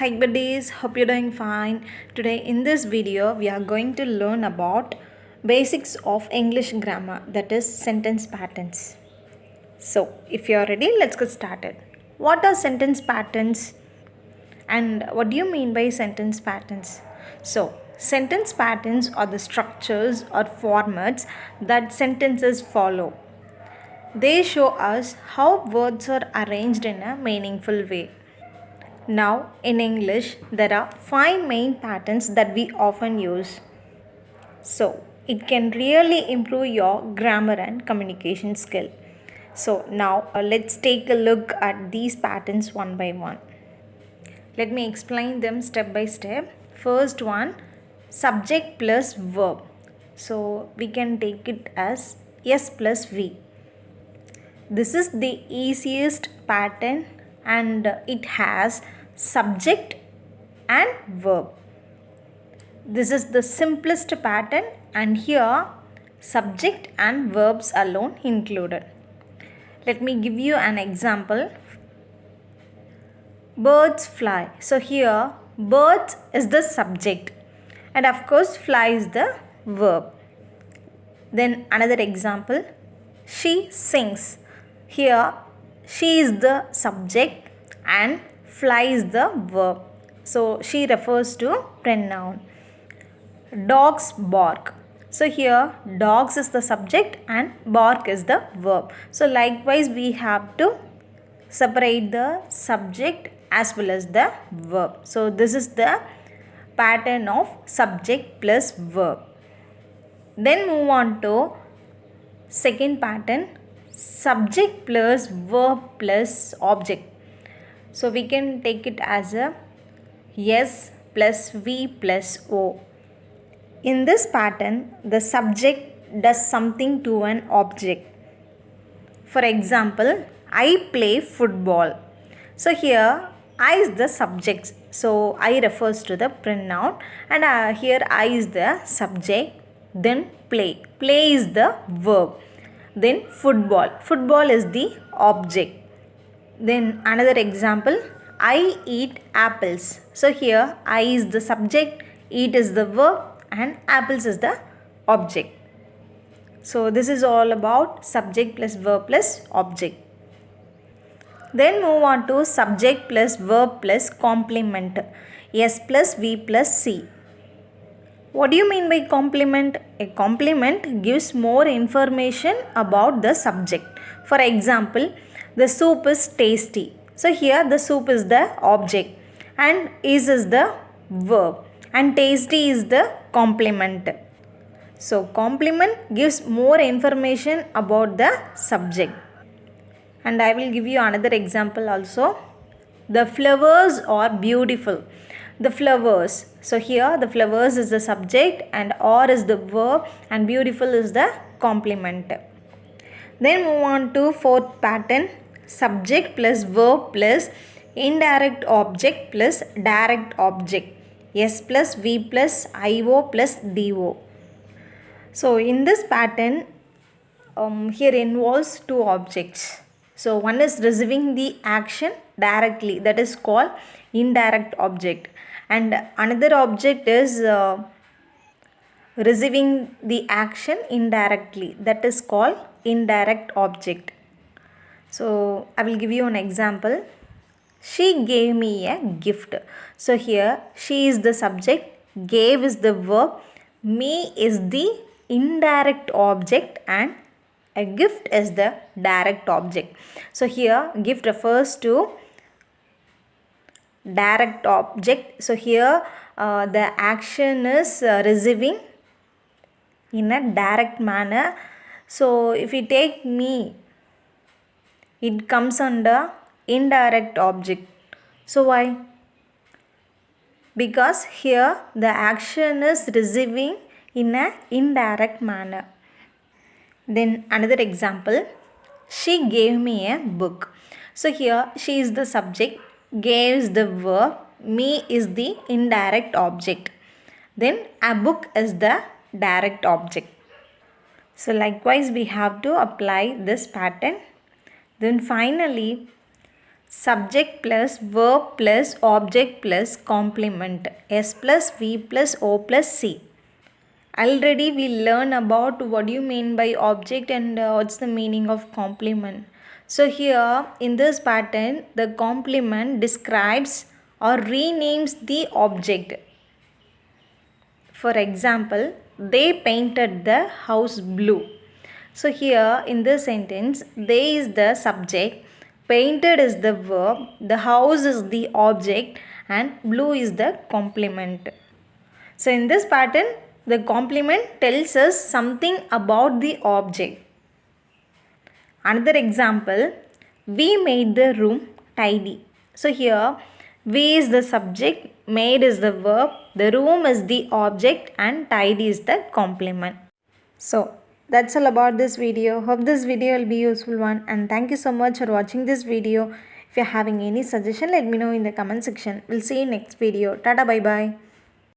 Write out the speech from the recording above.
Hi buddies, hope you're doing fine. Today in this video we are going to learn about basics of English grammar, that is sentence patterns. So if you are ready, let's get started. What are sentence patterns and what do you mean by sentence patterns? So sentence patterns are the structures or formats that sentences follow. They show us how words are arranged in a meaningful way. Now, in English, there are five main patterns that we often use. So, it can really improve your grammar and communication skill. So, now let's take a look at these patterns one by one. Let me explain them step by step. First one, subject plus verb. So, we can take it as S plus V. This is the easiest pattern and it has subject and verb. This is the simplest pattern and here subject and verbs alone included. Let me give you an example. Birds fly. So here birds is the subject and of course fly is the verb. Then another example. She sings. Here she is the subject and fly is the verb. So she refers to pronoun. Dogs bark. So here dogs is the subject and bark is the verb. So likewise we have to separate the subject as well as the verb. So this is the pattern of subject plus verb. Then move on to second pattern, subject plus verb plus object. So we can take it as a S plus V plus O. In this pattern, the subject does something to an object. For example, I play football. So here I is the subject. So I refers to the pronoun and here I is the subject. Then play. Play is the verb. Then football. Football is the object. Then another example, I eat apples. So here I is the subject, eat is the verb and apples is the object. So this is all about subject plus verb plus object. Then move on to subject plus verb plus complement. S plus V plus C. What do you mean by complement? A complement gives more information about the subject. For example, the soup is tasty. So here the soup is the object and is the verb and tasty is the complement. So complement gives more information about the subject. And I will give you another example also. The flowers are beautiful. The flowers. So here the flowers is the subject and are is the verb and beautiful is the complement. Then move on to fourth pattern, subject plus verb plus indirect object plus direct object. S plus V plus IO plus DO. So in this pattern, here involves two objects. So one is receiving the action directly, that is called indirect object, and another object is receiving the action indirectly, that is called indirect object. So I will give you an example. She gave me a gift. So here she is the subject, gave is the verb, me is the indirect object and a gift is the direct object. So here gift refers to direct object. So here the action is receiving in a direct manner. So if we take me, it comes under indirect object. So why? Because here the action is receiving in an indirect manner. Then another example, she gave me a book. So here she is the subject, gave is the verb, me is the indirect object. Then a book is the direct object. So likewise we have to apply this pattern. Then finally subject plus verb plus object plus complement. S plus V plus O plus C. Already we learn about what do you mean by object and what's the meaning of complement. So here in this pattern, the complement describes or renames the object. For example, they painted the house blue. So here in this sentence, they is the subject, painted is the verb, the house is the object, and blue is the complement. So in this pattern, the complement tells us something about the object. Another example, we made the room tidy. So here, we is the subject, made is the verb, the room is the object, and tidy is the complement. So that's all about this video. Hope this video will be useful one, and thank you so much for watching this video. If you're having any suggestion, let me know in the comment section. We'll see you next video. Tata, bye bye.